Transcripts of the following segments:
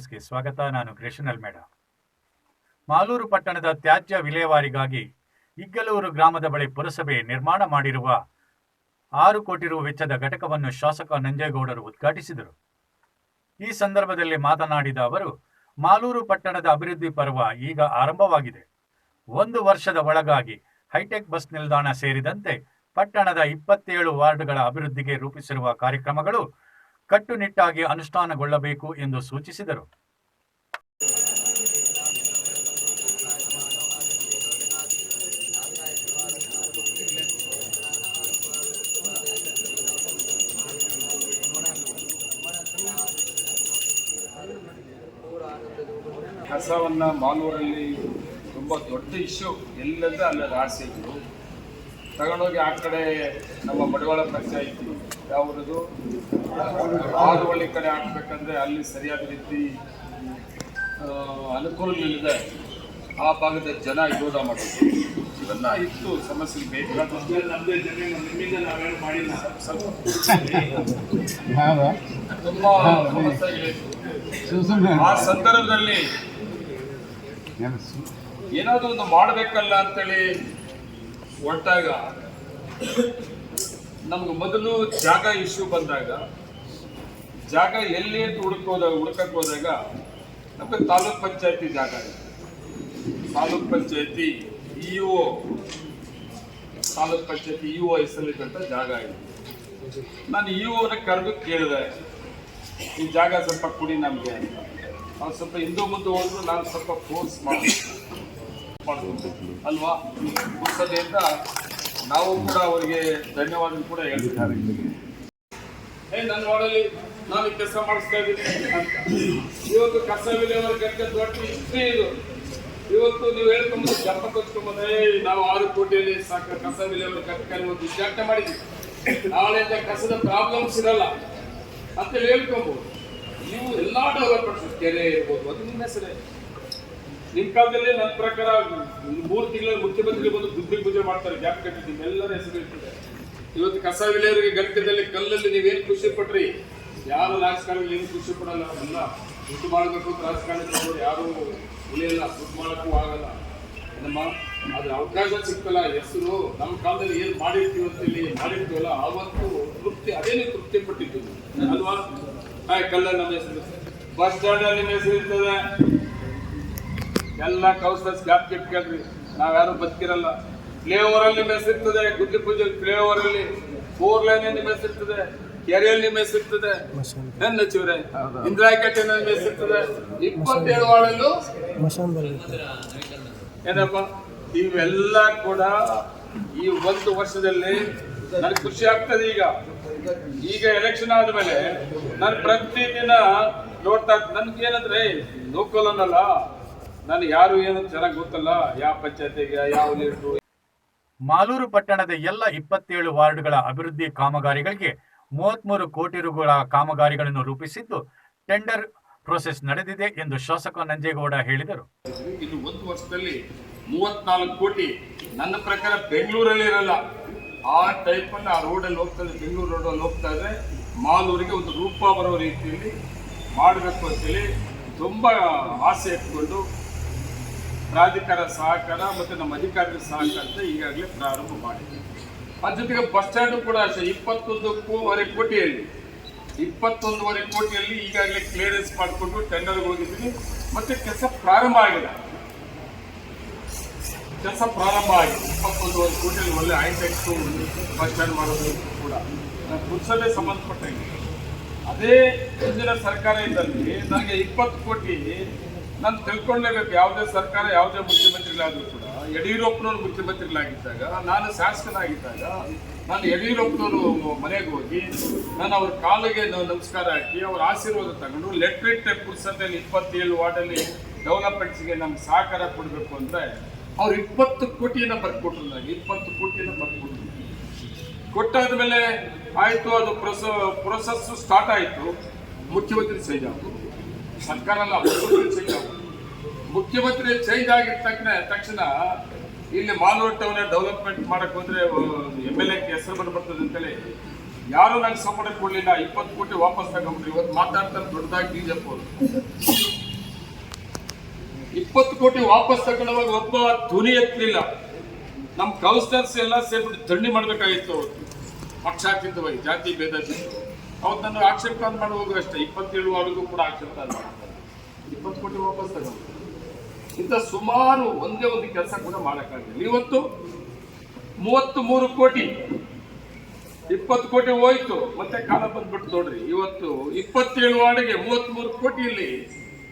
ನ್ಯೂಸ್ಗೆ ಸ್ವಾಗತ. ನಾನು ಕೃಷ್ಣಲ್ ಮೇಡ. ಮಾಲೂರು ಪಟ್ಟಣದ ತ್ಯಾಜ್ಯ ವಿಲೇವಾರಿಗಾಗಿ ಇಗ್ಗಲೂರು ಗ್ರಾಮದ ಬಳಿ ಪುರಸಭೆ ನಿರ್ಮಾಣ ಮಾಡಿರುವ 6 ಕೋಟಿ ರು ವೆಚ್ಚದ ಘಟಕವನ್ನು ಶಾಸಕ ನಂಜೇಗೌಡರು ಉದ್ಘಾಟಿಸಿದರು. ಈ ಸಂದರ್ಭದಲ್ಲಿ ಮಾತನಾಡಿದ ಅವರು, ಮಾಲೂರು ಪಟ್ಟಣದ ಅಭಿವೃದ್ಧಿ ಪರ್ವ ಈಗ ಆರಂಭವಾಗಿದೆ. 1 ವರ್ಷದ ಒಳಗಾಗಿ ಹೈಟೆಕ್ ಬಸ್ ನಿಲ್ದಾಣ ಸೇರಿದಂತೆ ಪಟ್ಟಣದ 27 ವಾರ್ಡ್ಗಳ ಅಭಿವೃದ್ಧಿಗೆ ರೂಪಿಸಿರುವ ಕಾರ್ಯಕ್ರಮಗಳು ಕಟ್ಟುನಿಟ್ಟಾಗಿ ಅನುಷ್ಠಾನಗೊಳ್ಳಬೇಕು ಎಂದು ಸೂಚಿಸಿದರು. ಕಸವನ್ನು ಮಾಲೂರಲ್ಲಿ ತುಂಬ ದೊಡ್ಡ ಇಶ್ಯೂ, ಎಲ್ಲದ ಅಲ್ಲ ರಾಶಿಗಳು ತಗೊಂಡೋಗಿ ಆ ಕಡೆ ನಮ್ಮ ಮಡವಾಳ ಪಂಚಾಯಿತಿ ಯಾವುದದು ಆರುವಳ್ಳಿ ಕಡೆ ಹಾಕ್ಬೇಕಂದ್ರೆ ಅಲ್ಲಿ ಸರಿಯಾದ ರೀತಿ ಅನುಕೂಲ ಇಲ್ಲದೆ ಆ ಭಾಗದ ಜನ ವಿರೋಧ ಮಾಡೋದು ಇವೆಲ್ಲ ಇತ್ತು ಸಮಸ್ಯೆ. ಬೇಕಾದಷ್ಟು ನಮ್ಮದೇ ಜಮೀನು ನಿಮ್ಮಿಂದ ನಾವೇನು ಮಾಡಿಲ್ಲ, ಸ್ವಲ್ಪ ತುಂಬ ಸಮಸ್ಯೆಗಳಿತ್ತು. ಆ ಸಂದರ್ಭದಲ್ಲಿ ಏನಾದರೂ ಒಂದು ಮಾಡಬೇಕಲ್ಲ ಅಂತೇಳಿ ಹೊರಟಾಗ ನಮ್ಗೆ ಮೊದಲು ಜಾಗ ಇಶ್ಯೂ ಬಂದಾಗ, ಜಾಗ ಎಲ್ಲಿ ಅಂತ ಹುಡುಕಕ್ಕೆ ಹೋದಾಗ ನಮಗೆ ತಾಲೂಕ್ ಪಂಚಾಯತಿ ಜಾಗ ಇದೆ. ತಾಲೂಕ್ ಪಂಚಾಯತಿ ಇಒ ಹೆಸರಿದ್ದಂಥ ಜಾಗ ಇದೆ. ನಾನು ಇಒನ ಕರೆದು ಕೇಳಿದೆ, ಈ ಜಾಗ ಸ್ವಲ್ಪ ಕೊಡಿ ನಮಗೆ ಅಂತ. ಅವ್ರು ಸ್ವಲ್ಪ ಹಿಂದೂ ಮುಂದೆ ಹೋದ್ರು, ನಾನು ಸ್ವಲ್ಪ ಫೋರ್ಸ್ ಮಾಡ್ಕೊಂಡು ಅಲ್ವಾ ಪುಸ್ತಕದಿಂದ ನಾವು ಕೂಡ ಅವರಿಗೆ ಧನ್ಯವಾದ ಕೂಡ ಹೇಳ್ತಿದ್ದಾರೆ. ನನ್ನ ವಾರ್ಡಲ್ಲಿ ನಾನು ಕೆಲಸ ಮಾಡಿಸ್ತಾ ಇದ್ದೀನಿ ಅಂತ. ಇವತ್ತು ಕಸ ವಿಲೇವಾರಿ ಘಟಕ ದೊಡ್ಡ ಹಿಸ್ಟ್ರಿ ಇದು. ಇವತ್ತು ನೀವು ಹೇಳ್ಕೊಂಬಂದು ಜಪ ಕೊಚ್ಕೊಂಬಂದ್ರೆ ನಾವು 6 ಕೋಟಿಯಲ್ಲಿ ಸಾಕು ಕಸ ವಿಲೇವಾರಿ ಘಟಕ ಒಂದು ಉದ್ಘಾಟನೆ ಮಾಡಿದ್ವಿ. ನಾಳೆಯಿಂದ ಕಸದ ಪ್ರಾಬ್ಲಮ್ಸ್ ಇರಲ್ಲ ಅಂತೇಳಿ ಹೇಳ್ಕೊಬೋದು. ನೀವು ಎಲ್ಲ ಡೆವಲಪ್ಮೆಂಟ್ಸ್ ಕೆರೆ ಇರ್ಬೋದು, ಅದು ನಿಮ್ಮ ಹೆಸರೇ. ನಿಮ್ಮ ಕಾಲದಲ್ಲಿ ನನ್ನ ಪ್ರಕಾರ 3 ತಿಂಗಳಲ್ಲಿ ಮುಖ್ಯಮಂತ್ರಿ ಬಂದು ಬುದ್ಧಿ ಪೂಜೆ ಮಾಡ್ತಾರೆ, ಗ್ಯಾಪ್ ಕಟ್ಟಿದ್ದೀನಿ, ಎಲ್ಲರ ಹೆಸರು ಇರ್ತದೆ. ಇವತ್ತು ಕಸ ವಿಲೇವಾರಿ ಘಟಕದಲ್ಲಿ ಕಲ್ಲಲ್ಲಿ ನೀವೇನು ಖುಷಿ ಪಟ್ರಿ, ಯಾರು ರಾಜಕಾರಣದಲ್ಲಿ ಏನು ಖುಷಿ ಪಡಲ್ಲ. ಎಲ್ಲ ದುಡ್ಡು ಮಾಡಬೇಕು ಅಂತ ರಾಜಕಾರಣದಲ್ಲಿ ಯಾರು ಉಳಿಯಲ್ಲ, ದುಡ್ಡು ಮಾಡೋಕ್ಕೂ ಆಗಲ್ಲ. ನಮ್ಮ ಅದ್ರ ಅವಕಾಶ ಸಿಗ್ತಲ್ಲ, ಹೆಸರು ನಮ್ಮ ಕಾಲದಲ್ಲಿ ಏನು ಮಾಡಿರ್ತೀವಿ ಅಂತೇಳಿ ಮಾಡಿರ್ತೀವಲ್ಲ, ಆವತ್ತು ತೃಪ್ತಿ, ಅದೇನು ತೃಪ್ತಿ ಪಟ್ಟಿದ್ದೀವಿ ಅಲ್ವಾ. ಕಲ್ಲಲ್ಲಿ ನಮ್ಮ ಹೆಸರು, ಬಸ್ ಸ್ಟ್ಯಾಂಡ್ ಅಲ್ಲಿ ನಿಮ್ಮ ಹೆಸರು ಇರ್ತದೆ, ಎಲ್ಲ ಕೌನ್ಸಿಲರ್ಸ್ ಗ್ಯಾಪ್ ಕೇಳ್ರಿ, ನಾವ್ಯಾರು ಬದುಕಿರಲ್ಲ. ಫ್ಲೇಓವರ್ ಅಲ್ಲಿ ನಿಮ್ಮ ಹೆಸರಿರ್ತದೆ, ಗುದ್ದಿ ಪೂಜೆ ಫ್ಲೇಓವರ್ ಅಲ್ಲಿ 4 ಲೈನ್ ನಿಮ್ಮ ಹೆಸರಿರ್ತದೆ, ಕೆರೆಯಲ್ಲಿ ನಿಮ್ಮ ಹೆಸರಿರ್ತದೆ, ನನ್ನ ಸಚಿವರೇ ಇಂದಿರಾ ಕ್ಯಾಂಟೀನ್ ನಿಮ್ಮ ಹೆಸರಿರ್ತದೆ, 27 ವಾರ್ಡಲ್ಲೂ ಏನಪ್ಪ. ಇವೆಲ್ಲ ಕೂಡ ಈ 1 ವರ್ಷದಲ್ಲಿ ನನಗೆ ಖುಷಿ ಆಗ್ತದೆ. ಈಗ ಎಲೆಕ್ಷನ್ ಆದ್ಮೇಲೆ ನಾನು ಪ್ರತಿದಿನ ನೋಡ್ತಾ, ನನ್ಗೇನಂದ್ರೆ ಲೋಕಲ್ ಅನ್ನಲ್ಲ, ನಾನು ಯಾರು ಏನು ಚೆನ್ನಾಗಿ ಗೊತ್ತಲ್ಲ, ಯಾವ ಪಂಚಾಯತಿಗೆ ಯಾವ ಲೀಡ್ರು. ಮಾಲೂರು ಪಟ್ಟಣದ ಎಲ್ಲ 27 ವಾರ್ಡ್ಗಳ ಅಭಿವೃದ್ಧಿ ಕಾಮಗಾರಿಗಳಿಗೆ 33 ಕೋಟಿ ರುಗಳ ಕಾಮಗಾರಿಗಳನ್ನು ರೂಪಿಸಿದ್ದು ಟೆಂಡರ್ ಪ್ರೋಸೆಸ್ ನಡೆದಿದೆ ಎಂದು ಶಾಸಕ ನಂಜೇಗೌಡ ಹೇಳಿದರು. ಇನ್ನು 1 ವರ್ಷದಲ್ಲಿ 34 ಕೋಟಿ ನನ್ನ ಪ್ರಕಾರ ಬೆಂಗಳೂರಲ್ಲಿ ಇರಲ್ಲ. ಆ ಟೈಪನ್ನು ಆ ರೋಡಲ್ಲಿ ಹೋಗ್ತದೆ, ಬೆಂಗಳೂರು ರೋಡಲ್ಲಿ ಹೋಗ್ತಾ ಇದ್ರೆ ಮಾಲೂರಿಗೆ ಒಂದು ರೂಪ ಬರೋ ರೀತಿಯಲ್ಲಿ ಮಾಡಬೇಕು ಅಂತೇಳಿ ತುಂಬ ಆಸೆ ಇಟ್ಕೊಂಡು ಪ್ರಾಧಿಕಾರ ಸಹಕಾರ ಮತ್ತು ನಮ್ಮ ಅಧಿಕಾರಿಗಳ ಸಹಕಾರ ಈಗಾಗಲೇ ಪ್ರಾರಂಭ ಮಾಡಿದ್ದೀವಿ. ಅದ್ರ ಜೊತೆಗೆ ಬಸ್ ಸ್ಟ್ಯಾಂಡು ಕೂಡ ಅಷ್ಟೇ 21.25 ಕೋಟಿಯಲ್ಲಿ ಈಗಾಗಲೇ ಕ್ಲಿಯರೆನ್ಸ್ ಮಾಡಿಕೊಂಡು ಟೆಂಡರ್ಗೆ ಹೋಗಿದ್ದೀನಿ. ಮತ್ತು ಕೆಲಸ ಪ್ರಾರಂಭ ಆಗಿದೆ. 21.25 ಕೋಟಿಯಲ್ಲಿ ಒಳ್ಳೆ ಹೈಟೆಕ್ ಬಸ್ ಸ್ಟ್ಯಾಂಡ್ ಮಾಡೋದು ಕೂಡ ಪುರಸಭೆ ಸಂಬಂಧಪಟ್ಟಂಗೆ. ಅದೇ ಹಿಂದಿನ ಸರ್ಕಾರ ಇದ್ದಲ್ಲಿ ನನಗೆ 20 ಕೋಟಿ ನಾನು ತಿಳ್ಕೊಳ್ಳೇಬೇಕು. ಯಾವುದೇ ಸರ್ಕಾರ, ಯಾವುದೇ ಮುಖ್ಯಮಂತ್ರಿಗಳಾದರೂ ಕೂಡ, ಯಡಿಯೂರಪ್ಪನವ್ರು ಮುಖ್ಯಮಂತ್ರಿಗಳಾಗಿದ್ದಾಗ, ನಾನು ಶಾಸಕನಾಗಿದ್ದಾಗ, ನಾನು ಯಡಿಯೂರಪ್ಪನವರು ಮನೆಗೆ ಹೋಗಿ ನಾನು ಅವ್ರ ಕಾಲಿಗೆ ನಮಸ್ಕಾರ ಹಾಕಿ ಅವ್ರ ಆಶೀರ್ವಾದ ತಗೊಂಡು ಲೆಟರ್ ಇಟ್ಟೆ. ಪುರಸಭೆಯಲ್ಲಿ 27 ವಾರ್ಡಲ್ಲಿ ಡೆವಲಪ್ಮೆಂಟ್ಸ್ಗೆ ನಮ್ಗೆ ಸಹಕಾರ ಕೊಡಬೇಕು ಅಂದರೆ ಅವ್ರು 20 ಕೋಟಿಯನ್ನು ಬರ್ಕೊಟ್ರು. ನನಗೆ 20 ಕೋಟಿಯನ್ನು ಬರ್ಕೊಟ್ರು. ಕೊಟ್ಟಾದ ಮೇಲೆ ಆಯಿತು, ಅದು ಪ್ರೊಸೆಸ್ ಸ್ಟಾರ್ಟ್ ಆಯಿತು. ಮುಖ್ಯಮಂತ್ರಿ ಚೇಂಜ್ ಆಗೋದು, ಸರ್ಕಾರ ಅಲ್ಲ, ಚೇಂಜ್ ಆಗೋದು. ಮುಖ್ಯಮಂತ್ರಿ ಚೇಂಜ್ ಆಗಿದ ತಕ್ಷಣ ಇಲ್ಲಿ ಮಾಲೂರು ಟೌನ್ ಡೆವಲಪ್ಮೆಂಟ್ ಮಾಡಕ್ಕೆ ಹೋದ್ರೆ MLA ಹೆಸರು ಬರ್ತದೆ ಅಂತೇಳಿ ಯಾರು ನಂಗೆ ಸಪೋರ್ಟ್ ಕೊಡಲಿಲ್ಲ. 20 ಕೋಟಿ ವಾಪಸ್ ತಗೊಂಡ್ಬಿಟ್ರಿ. ಇವತ್ತು ಮಾತಾಡ್ತಾರೆ ದೊಡ್ಡದಾಗಿ BJP ಅವರು. 20 ಕೋಟಿ ವಾಪಸ್ ತಗೊಳ್ಳುವಾಗ ಒಬ್ಬ ಧ್ವನಿ ಎತ್ತಲಿಲ್ಲ. ನಮ್ಮ ಕೌನ್ಸಿಲರ್ಸ್ ಎಲ್ಲ ಸೇರ್ಬಿಟ್ಟು ಧರಣಿ ಮಾಡಬೇಕಾಗಿತ್ತು. ಪಕ್ಷಾತೀತವಾಗಿ ಜಾತಿ ಭೇದ ಬಿಟ್ಟು ಅವತ್ತು ನನ್ನ ಆಕ್ಷೇಪ ಮಾಡಿ ಹೋಗುವ ಅಷ್ಟೇ. 27 ವಾರ್ಡ್ಗೂ ಕೂಡ ಆಕ್ಷೇಪ 20 ಕೋಟಿ ವಾಪಸ್ ತಗೊಂಡು ಇಂಥ ಸುಮಾರು ಒಂದೇ ಒಂದು ಕೆಲಸ ಕೂಡ ಮಾಡೋಕ್ಕಾಗಲಿಲ್ಲ. ಇವತ್ತು 33 ಕೋಟಿ 20 ಕೋಟಿ ಹೋಯ್ತು, ಮತ್ತೆ ಕಾಲ ಬಂದ್ಬಿಟ್ಟು ನೋಡ್ರಿ. ಇವತ್ತು 27 ವಾರ್ಡ್ಗೆ 33 ಕೋಟಿಯಲ್ಲಿ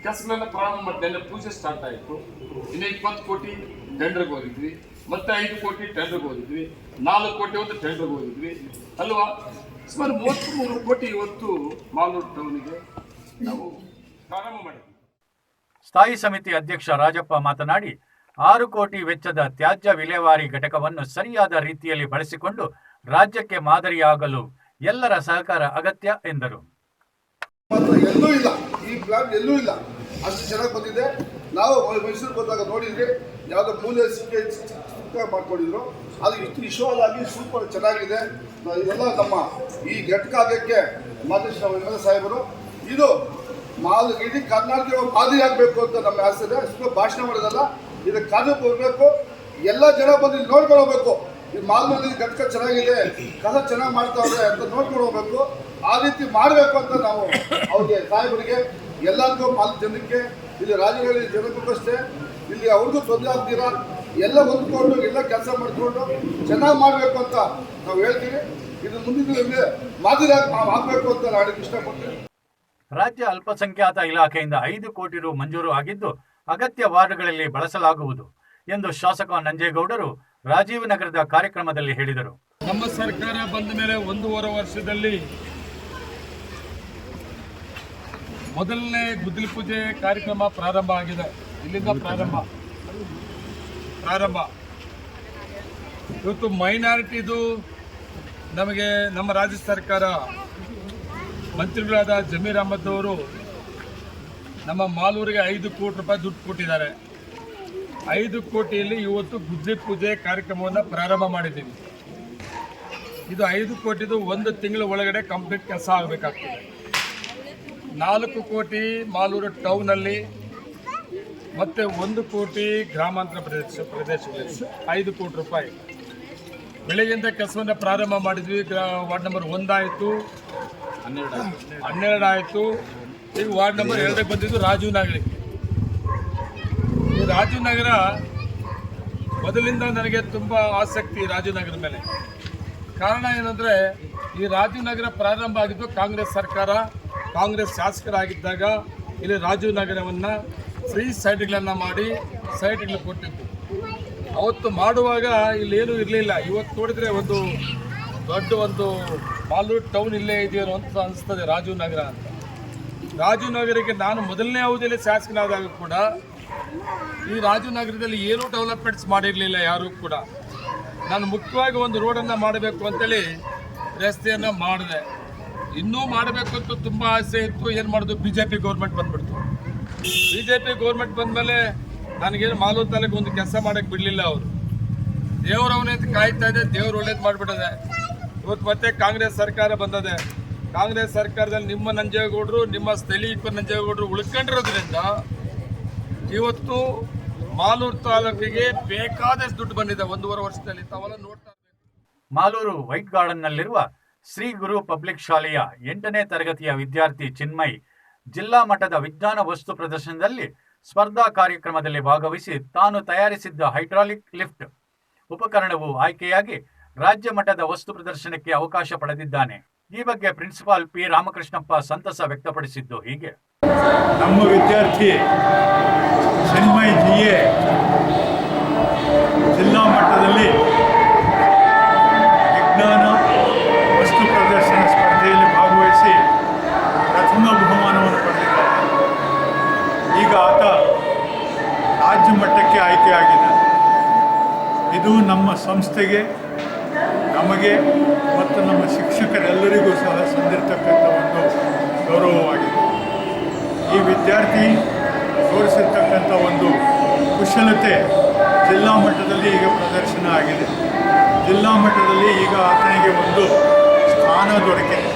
ಕೆಲಸಗಳನ್ನ ಪ್ರಾರಂಭ ಮಾಡಿ ಪೂಜೆ ಸ್ಟಾರ್ಟ್ ಆಯಿತು. ಇನ್ನು 20 ಕೋಟಿ ಟೆಂಡರ್ಗೆ ಹೋಗಿದ್ವಿ, ಮತ್ತೆ 5 ಕೋಟಿ ಟೆಂಡರ್ಗೆ ಹೋಗಿದ್ವಿ, 4 ಕೋಟಿ ಒಂದು ಟೆಂಡರ್ಗೆ ಹೋಗಿದ್ವಿ ಅಲ್ವಾ. ಸುಮಾರು 33 ಕೋಟಿ ಇವತ್ತು ಮಾಲೂರು ಟೌನಿಗೆ ನಾವು ಪ್ರಾರಂಭ ಮಾಡಿದ್ವಿ. ಸ್ಥಾಯಿ ಸಮಿತಿ ಅಧ್ಯಕ್ಷ ರಾಜಪ್ಪ ಮಾತನಾಡಿ 6 ಕೋಟಿ ವೆಚ್ಚದ ತ್ಯಾಜ್ಯ ವಿಲೇವಾರಿ ಘಟಕವನ್ನು ಸರಿಯಾದ ರೀತಿಯಲ್ಲಿ ಬಳಸಿಕೊಂಡು ರಾಜ್ಯಕ್ಕೆ ಮಾದರಿಯಾಗಲು ಎಲ್ಲರ ಸಹಕಾರ ಅಗತ್ಯ ಎಂದರು. ಎಲ್ಲೂ ಇಲ್ಲ, ಈ ಪ್ಲಾನ್ ಎಲ್ಲೂ ಇಲ್ಲ, ಅಷ್ಟು ಚೆನ್ನಾಗಿ ಬಂದಿದೆ. ನಾವು ಮೈಸೂರು ಬಂದಾಗ ನೋಡಿದ್ರಿ, ಯಾವುದೋ ಮೂಲೆ ಸಿಕ್ಕ ಮಾಡ್ಕೊಂಡಿದ್ರು, ಅದು ಇಷ್ಟು ವಿಶ್ವಾಸ ಆಗಿ ಸೂಪರ್ ಚೆನ್ನಾಗಿದೆ. ಇದೆಲ್ಲ ನಮ್ಮ ಈ ಘಟಕ ಆಗಕ್ಕೆ ಮಾದೇಶ್ವರ ಸಾಹೇಬರು ಇದು ಇಡೀ ಕರ್ನಾಟಕ ಮಾದರಿ ಆಗಬೇಕು ಅಂತ ನಮ್ಮ ಆಸೆ ಇದೆ. ಸುಮ್ಮನೆ ಭಾಷಣ ಮಾಡೋದಲ್ಲ, ಇದಕ್ಕೆ ಕಾನೂನು ಬರಬೇಕು, ಎಲ್ಲ ಜನ ಬಂದು ನೋಡ್ಕೊಂಡು ಹೋಗ್ಬೇಕು. ಈ ಮಾಲ್ನಲ್ಲಿ ಘಟಕ ಚೆನ್ನಾಗಿದೆ, ಕಸ ಚೆನ್ನಾಗಿ ಮಾಡ್ತಾವ್ರೆ ಅಂತ ನೋಡ್ಕೊಂಡು ಹೋಗ್ಬೇಕು. ಆ ರೀತಿ ಮಾಡಬೇಕು ಅಂತ ನಾವು ಅವ್ರಿಗೆ ಸಾಹೇಬರಿಗೆ ಎಲ್ಲರಿಗೂ ಮಾಲ್ ಜನಕ್ಕೆ ಇಲ್ಲಿ ರಾಜ್ಯಗಳಲ್ಲಿ ಜನಕ್ಕೂ ಅಷ್ಟೇ, ಇಲ್ಲಿ ಅವ್ರಿಗೂ ತೊಂದರೆ ಆಗ್ತೀರಾ, ಎಲ್ಲ ಹೊಂದ್ಕೊಂಡು ಎಲ್ಲ ಕೆಲಸ ಮಾಡಿಕೊಂಡು ಚೆನ್ನಾಗಿ ಮಾಡಬೇಕು ಅಂತ ನಾವು ಹೇಳ್ತೀವಿ. ಇದು ಮುಂದಿನ ಮಾದರಿ ಆಗಬೇಕು ಅಂತ ನಾನು ಇಷ್ಟಪಡ್ತೇನೆ. ರಾಜ್ಯ ಅಲ್ಪಸಂಖ್ಯಾತ ಇಲಾಖೆಯಿಂದ 5 ಕೋಟಿ ರು ಮಂಜೂರು ಆಗಿದ್ದು ಅಗತ್ಯ ವಾರ್ಡ್ಗಳಲ್ಲಿ ಬಳಸಲಾಗುವುದು ಎಂದು ಶಾಸಕ ನಂಜೇಗೌಡರು ರಾಜೀವ್ ನಗರದ ಕಾರ್ಯಕ್ರಮದಲ್ಲಿ ಹೇಳಿದರು. ನಮ್ಮ ಸರ್ಕಾರ ಬಂದ ಮೇಲೆ 1.5 ವರ್ಷದಲ್ಲಿ ಮೊದಲನೇ ಗುದ್ದಲಿ ಪೂಜೆ ಕಾರ್ಯಕ್ರಮ ಪ್ರಾರಂಭ ಆಗಿದೆ. ಇಲ್ಲಿಂದ ಪ್ರಾರಂಭ ಇವತ್ತು ಮೈನಾರಿಟಿದು ನಮಗೆ ನಮ್ಮ ರಾಜ್ಯ ಸರ್ಕಾರ ಮಂತ್ರಿಗಳಾದ ಜಮೀರ್ ಅಹಮದ್ ಅವರು ನಮ್ಮ ಮಾಲೂರಿಗೆ 5 ಕೋಟಿ ರೂಪಾಯಿ ದುಡ್ಡು ಕೊಟ್ಟಿದ್ದಾರೆ. 5 ಕೋಟಿಯಲ್ಲಿ ಇವತ್ತು ಗುದ್ದಲಿ ಪೂಜೆ ಕಾರ್ಯಕ್ರಮವನ್ನು ಪ್ರಾರಂಭ ಮಾಡಿದ್ದೀವಿ. ಇದು 5 ಕೋಟಿದು 1 ತಿಂಗಳ ಒಳಗಡೆ ಕಂಪ್ಲೀಟ್ ಕೆಲಸ ಆಗಬೇಕಾಗ್ತದೆ. 4 ಕೋಟಿ ಮಾಲೂರು ಟೌನಲ್ಲಿ ಮತ್ತು 1 ಕೋಟಿ ಗ್ರಾಮಾಂತರ ಪ್ರದೇಶಗಳಲ್ಲಿ 5 ಕೋಟಿ ರೂಪಾಯಿ ಬೆಳಗ್ಗೆಯಿಂದ ಕೆಲಸವನ್ನು ಪ್ರಾರಂಭ ಮಾಡಿದ್ವಿ. ವಾರ್ಡ್ ನಂಬರ್ 1 ಆಯಿತು, 12 ಆಯಿತು. ಈಗ ವಾರ್ಡ್ ನಂಬರ್ 2ಕ್ಕೆ ಬಂದಿದ್ದು ರಾಜೀವ್ ನಗರಕ್ಕೆ. ಈ ರಾಜೀವ್ ನಗರ ಮೊದಲಿಂದ ನನಗೆ ತುಂಬ ಆಸಕ್ತಿ ರಾಜೀವ್ ನಗರ ಮೇಲೆ. ಕಾರಣ ಏನಂದರೆ ಈ ರಾಜೀವ್ ನಗರ ಪ್ರಾರಂಭ ಆಗಿದ್ದು ಕಾಂಗ್ರೆಸ್ ಸರ್ಕಾರ, ಕಾಂಗ್ರೆಸ್ ಶಾಸಕರಾಗಿದ್ದಾಗ ಇಲ್ಲಿ ರಾಜೀವ್ ನಗರವನ್ನು ಫ್ರೀ ಸೈಟ್ಗಳನ್ನು ಮಾಡಿ ಸೈಟ್ಗಳು ಕೊಟ್ಟಿದ್ದು. ಅವತ್ತು ಮಾಡುವಾಗ ಇಲ್ಲೇನೂ ಇರಲಿಲ್ಲ. ಇವತ್ತು ನೋಡಿದರೆ ಒಂದು ಮಾಲೂರು ಟೌನ್ ಇಲ್ಲೇ ಇದೆಯೋ ಅಂತ ಅನಿಸ್ತದೆ ರಾಜೀವ್ ನಗರ ಅಂತ. ರಾಜೀವ್ ನಗರಕ್ಕೆ ನಾನು ಮೊದಲನೇ ಅವಧಿಯಲ್ಲಿ ಶಾಸಕನಾದಾಗ ಕೂಡ ಈ ರಾಜೀವ್ ನಗರದಲ್ಲಿ ಏನೂ ಡೆವಲಪ್ಮೆಂಟ್ಸ್ ಮಾಡಿರಲಿಲ್ಲ ಯಾರೂ ಕೂಡ. ನಾನು ಮುಖ್ಯವಾಗಿ ಒಂದು ರೋಡನ್ನು ಮಾಡಬೇಕು ಅಂತೇಳಿ ರಸ್ತೆಯನ್ನು ಮಾಡಿದೆ. ಇನ್ನೂ ಮಾಡಬೇಕು ಅಂತ ತುಂಬ ಆಸೆ ಇತ್ತು. ಏನು ಮಾಡೋದು, BJP ಗೌರ್ಮೆಂಟ್ ಬಂದ್ಬಿಡ್ತು. BJP ಗೌರ್ಮೆಂಟ್ ಬಂದಮೇಲೆ ನನಗೇನು ಮಾಲೂರು ತಾಲೂಕು ಒಂದು ಕೆಲಸ ಮಾಡೋಕ್ಕೆ ಬಿಡಲಿಲ್ಲ ಅವರು. ದೇವ್ರು ಅವನಂತ ಕಾಯ್ತಾ ಇದೆ, ದೇವ್ರು ಒಳ್ಳೇದು ಮಾಡಿಬಿಟ್ಟದೆ. ಇವತ್ತು ಮತ್ತೆ ಕಾಂಗ್ರೆಸ್ ಸರ್ಕಾರ ಬಂದದೆ. ಕಾಂಗ್ರೆಸ್ ಸರ್ಕಾರದಲ್ಲಿ ನಿಮ್ಮ ನಂಜೇಗೌಡರು, ನಿಮ್ಮ ಸ್ಥಳೀಯ ನಂಜೇಗೌಡರು ಉಳ್ಕೊಂಡಿರೋದ್ರಿಂದ ಇವತ್ತು ಮಾಲೂರು ತಾಲೂಕಿಗೆ ಬೇಕಾದಷ್ಟು ದುಡ್ಡು ಬಂದಿದೆ 1.5 ವರ್ಷದಲ್ಲಿ. ತಾವೆಲ್ಲ ನೋಡ್ತಾ ಮಾಲೂರು ವೈಟ್ ಗಾರ್ಡನ್ನಲ್ಲಿರುವ ಶ್ರೀ ಗುರು ಪಬ್ಲಿಕ್ ಶಾಲೆಯ 8ನೇ ತರಗತಿಯ ವಿದ್ಯಾರ್ಥಿ ಚಿನ್ಮಯ್ ಜಿಲ್ಲಾ ಮಟ್ಟದ ವಿಜ್ಞಾನ ವಸ್ತು ಪ್ರದರ್ಶನದಲ್ಲಿ ಸ್ಪರ್ಧಾ ಕಾರ್ಯಕ್ರಮದಲ್ಲಿ ಭಾಗವಹಿಸಿ ತಾನು ತಯಾರಿಸಿದ್ದ ಹೈಡ್ರಾಲಿಕ್ ಲಿಫ್ಟ್ ಉಪಕರಣವು ಆಯ್ಕೆಯಾಗಿ ರಾಜ್ಯ ಮಟ್ಟದ ವಸ್ತು ಪ್ರದರ್ಶನಕ್ಕೆ ಅವಕಾಶ ಪಡೆದಿದ್ದಾನೆ. ಈ ಬಗ್ಗೆ ಪ್ರಿನ್ಸಿಪಾಲ್ ಪಿ ರಾಮಕೃಷ್ಣಪ್ಪ ಸಂತಸ ವ್ಯಕ್ತಪಡಿಸಿದ್ದು ಹೀಗೆ. ನಮ್ಮ ವಿದ್ಯಾರ್ಥಿ ಚಿನ್ಮಯ್ ಜಿಯೇ ಜಿಲ್ಲಾ ಮಟ್ಟದಲ್ಲಿ ವಿಜ್ಞಾನ ವಸ್ತು ಪ್ರದರ್ಶನ ಸ್ಪರ್ಧೆಯಲ್ಲಿ ಭಾಗವಹಿಸಿ ಪ್ರಥಮ ಬಹುಮಾನವನ್ನು ಪಡೆದಿದ್ದಾರೆ. ಈಗ ಆತ ರಾಜ್ಯ ಮಟ್ಟಕ್ಕೆ ಆಯ್ಕೆಯಾಗಿದೆ. ಇದು ನಮ್ಮ ಸಂಸ್ಥೆಗೆ, ನಮಗೆ ಮತ್ತು ನಮ್ಮ ಶಿಕ್ಷಕರೆಲ್ಲರಿಗೂ ಸಹ ಸಂದಿರ್ತಕ್ಕಂಥ ಒಂದು ಗೌರವವಾಗಿದೆ. ಈ ವಿದ್ಯಾರ್ಥಿ ತೋರಿಸಿರ್ತಕ್ಕಂಥ ಒಂದು ಕುಶಲತೆ ಜಿಲ್ಲಾ ಮಟ್ಟದಲ್ಲಿ ಈಗ ಪ್ರದರ್ಶನ ಆಗಿದೆ. ಜಿಲ್ಲಾ ಮಟ್ಟದಲ್ಲಿ ಈಗ ಆತನಿಗೆ ಒಂದು ಸ್ಥಾನ ದೊರಕಿದೆ.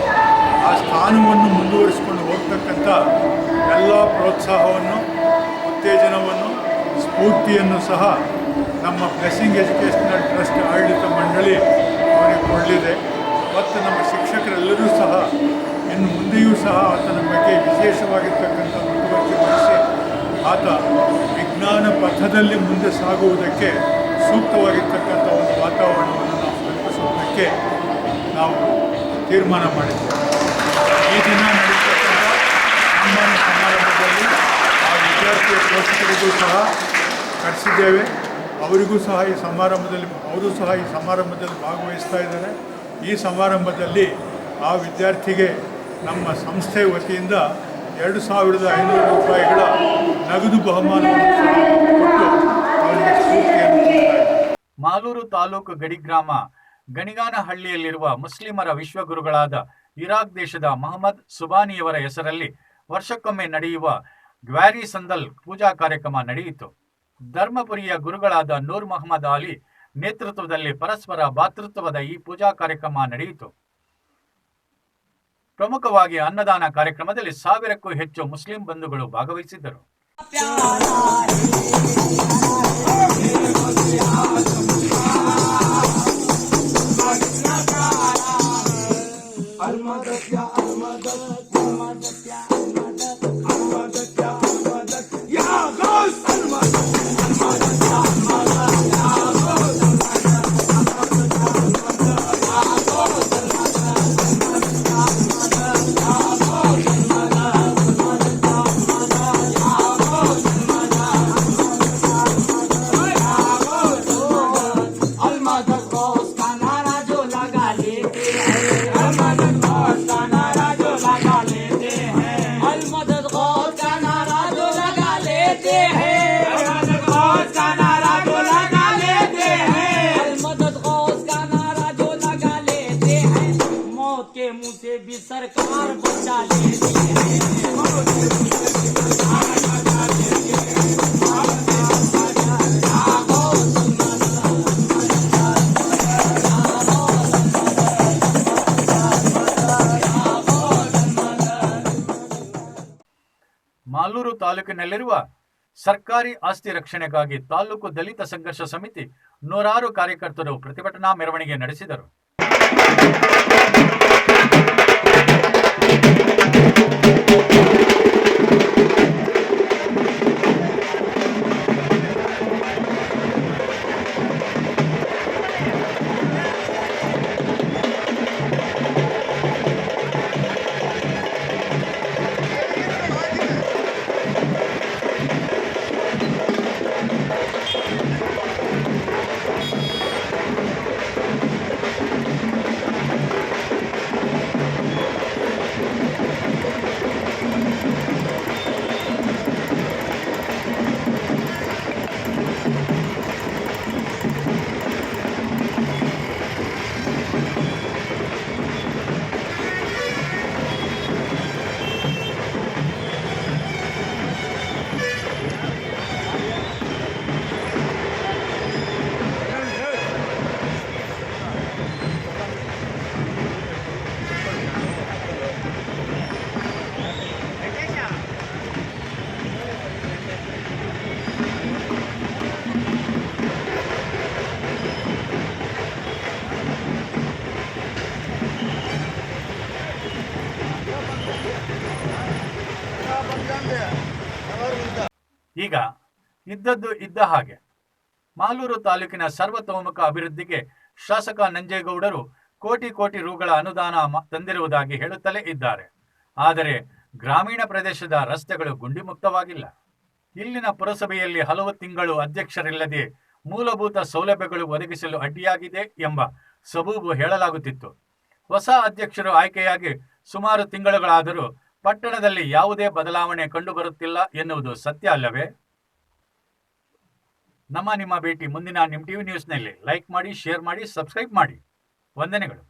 ಆ ಸ್ಥಾನವನ್ನು ಮುಂದುವರಿಸಿಕೊಂಡು ಹೋಗ್ತಕ್ಕಂಥ ಎಲ್ಲ ಪ್ರೋತ್ಸಾಹವನ್ನು, ಉತ್ತೇಜನವನ್ನು ಸ್ಫೂರ್ತಿಯನ್ನು ಸಹ ನಮ್ಮ ಬ್ಲೆಸ್ಸಿಂಗ್ ಎಜುಕೇಷನಲ್ ಟ್ರಸ್ಟ್ ಆಡಳಿತ ಮಂಡಳಿ ಅವರಿಗೆ ಕೊಡಲಿದೆ. ಮತ್ತು ನಮ್ಮ ಶಿಕ್ಷಕರೆಲ್ಲರೂ ಸಹ ಇನ್ನು ಮುಂದೆಯೂ ಸಹ ಆತನ ಬಗ್ಗೆ ವಿಶೇಷವಾಗಿರ್ತಕ್ಕಂಥ ಮುತುವರ್ಜಿ ವಹಿಸಿ ಆತ ವಿಜ್ಞಾನ ಪಥದಲ್ಲಿ ಮುಂದೆ ಸಾಗುವುದಕ್ಕೆ ಸೂಕ್ತವಾಗಿರ್ತಕ್ಕಂಥ ಒಂದು ವಾತಾವರಣವನ್ನು ನಾವು ಕಲ್ಪಿಸುವುದಕ್ಕೆ ನಾವು ತೀರ್ಮಾನ ಮಾಡಿದ್ದೇವೆ. ಈ ದಿನ ನಡೆಯತಕ್ಕಂಥ ಸನ್ಮಾನ ಸಮಾರಂಭದಲ್ಲಿ ಆ ವಿದ್ಯಾರ್ಥಿಯ ಪೋಷಕರಿಗೂ ಸಹ ಕರೆಸಿದ್ದೇವೆ. ಅವರಿಗೂ ಸಹ ಈ ಸಮಾರಂಭದಲ್ಲಿ ಭಾಗವಹಿಸ್ತಾ ಇದ್ದಾರೆ. ಈ ಸಮಾರಂಭದಲ್ಲಿ ಆ ವಿದ್ಯಾರ್ಥಿಗೆ ನಮ್ಮ ಸಂಸ್ಥೆ ವತಿಯಿಂದ 2,500 ರೂಪಾಯಿಗಳ ನಗದು ಬಹುಮಾನವನ್ನು ಸಹ ಕೊಟ್ಟು ಅವರಿಗೆ ಸ್ಫೂರ್ತಿಯನ್ನು ನೀಡಿದ್ದಾರೆ. ಮಾಲೂರು ತಾಲೂಕು ಗಡಿ ಗ್ರಾಮ ಗಣಿಗಾನಹಳ್ಳಿಯಲ್ಲಿರುವ ಮುಸ್ಲಿಮರ ವಿಶ್ವಗುರುಗಳಾದ ಇರಾಕ್ ದೇಶದ ಮೊಹಮ್ಮದ್ ಸುಬಾನಿಯವರ ಹೆಸರಲ್ಲಿ ವರ್ಷಕ್ಕೊಮ್ಮೆ ನಡೆಯುವ ಗ್ವಾರಿ ಸಂದಲ್ ಪೂಜಾ ಕಾರ್ಯಕ್ರಮ ನಡೆಯಿತು. ಧರ್ಮಪುರಿಯ ಗುರುಗಳಾದ ನೂರ್ ಮೊಹಮ್ಮದ್ ಅಲಿ ನೇತೃತ್ವದಲ್ಲಿ ಪರಸ್ಪರ ಭಾತೃತ್ವದ ಈ ಪೂಜಾ ಕಾರ್ಯಕ್ರಮ ನಡೆಯಿತು. ಪ್ರಮುಖವಾಗಿ ಅನ್ನದಾನ ಕಾರ್ಯಕ್ರಮದಲ್ಲಿ 1000ಕ್ಕೂ ಹೆಚ್ಚು ಮುಸ್ಲಿಂ ಬಂಧುಗಳು ಭಾಗವಹಿಸಿದ್ದರು. सरकार बचा लेती है। ಮಾಲೂರು ತಾಲೂಕಿನಲ್ಲಿರುವ ಸರ್ಕಾರಿ ಆಸ್ತಿ ರಕ್ಷಣೆಗಾಗಿ ತಾಲೂಕು ದಲಿತ ಸಂಘರ್ಷ ಸಮಿತಿ 106 ಕಾರ್ಯಕರ್ತರು ಪ್ರತಿಭಟನಾ ಮೆರವಣಿಗೆ ನಡೆಸಿದರು. ಈಗ ಇದ್ದದ್ದು ಇದ್ದ ಹಾಗೆ ಮಾಲೂರು ತಾಲೂಕಿನ ಸರ್ವತೋಮುಖ ಅಭಿವೃದ್ಧಿಗೆ ಶಾಸಕ ನಂಜೇಗೌಡರು ಕೋಟಿ ಕೋಟಿ ರುಗಳ ಅನುದಾನ ತಂದಿರುವುದಾಗಿ ಹೇಳುತ್ತಲೇ ಇದ್ದಾರೆ. ಆದರೆ ಗ್ರಾಮೀಣ ಪ್ರದೇಶದ ರಸ್ತೆಗಳು ಗುಂಡಿಮುಕ್ತವಾಗಿಲ್ಲ. ಇಲ್ಲಿನ ಪುರಸಭೆಯಲ್ಲಿ ಹಲವು ತಿಂಗಳು ಅಧ್ಯಕ್ಷರಿಲ್ಲದೆ ಮೂಲಭೂತ ಸೌಲಭ್ಯಗಳು ಒದಗಿಸಲು ಅಡ್ಡಿಯಾಗಿದೆ ಎಂಬ ಸಬೂಬು ಹೇಳಲಾಗುತ್ತಿತ್ತು. ಹೊಸ ಅಧ್ಯಕ್ಷರು ಆಯ್ಕೆಯಾಗಿ ಸುಮಾರು ತಿಂಗಳುಗಳಾದರೂ ಪಟ್ಟಣದಲ್ಲಿ ಯಾವುದೇ ಬದಲಾವಣೆ ಕಂಡುಬರುತ್ತಿಲ್ಲ ಎನ್ನುವುದು ಸತ್ಯ ಅಲ್ಲವೇ? ನಿಮ್ಮ ಭೇಟಿ ಮುಂದಿನ ನಿಮ್ ಟಿವಿ ನ್ಯೂಸ್ನಲ್ಲಿ. ಲೈಕ್ ಮಾಡಿ, ಶೇರ್ ಮಾಡಿ, ಸಬ್ಸ್ಕ್ರೈಬ್ ಮಾಡಿ. ವಂದನೆಗಳು.